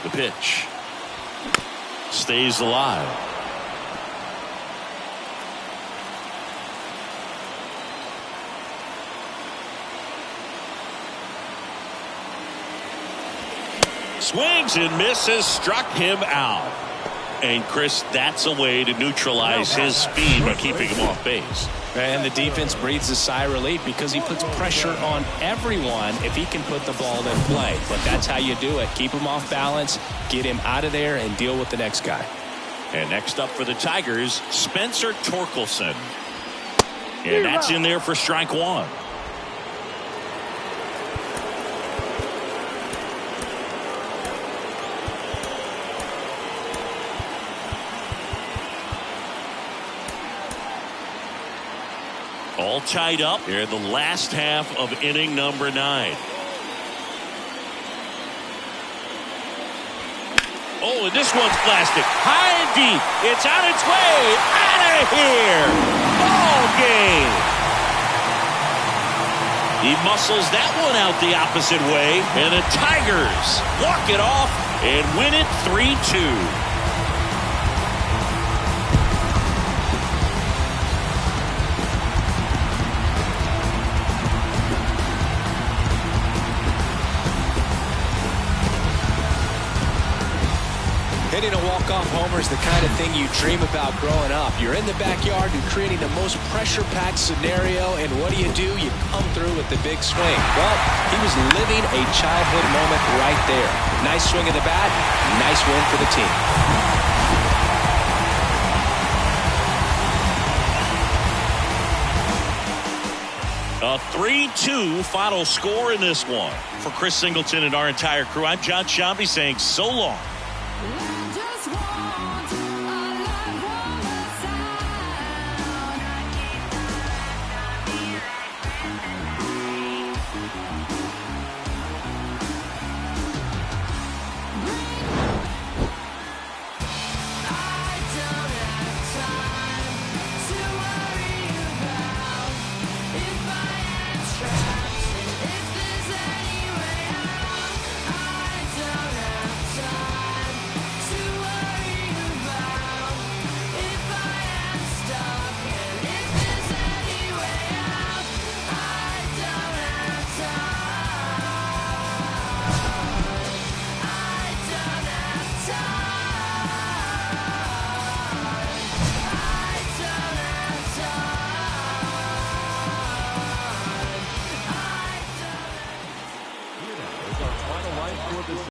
The pitch stays alive. Swings and misses, struck him out. And Chris, that's a way to neutralize his speed by keeping him off base. And the defense breathes a sigh of relief because he puts pressure on everyone if he can put the ball in play. But that's how you do it. Keep him off balance, get him out of there, and deal with the next guy. And next up for the Tigers, Spencer Torkelson. And that's in there for strike one. All tied up here in the last half of inning number 9. Oh, and this one's blasted high and deep. It's on its way out of here. Ball game. He muscles that one out the opposite way, and the Tigers walk it off and win it 3-2. Hitting a walk-off homer is the kind of thing you dream about growing up. You're in the backyard and creating the most pressure-packed scenario, and what do? You come through with the big swing. Well, he was living a childhood moment right there. Nice swing of the bat, nice win for the team. A 3-2 final score in this one. For Chris Singleton and our entire crew, I'm John Sciambi saying so long. Just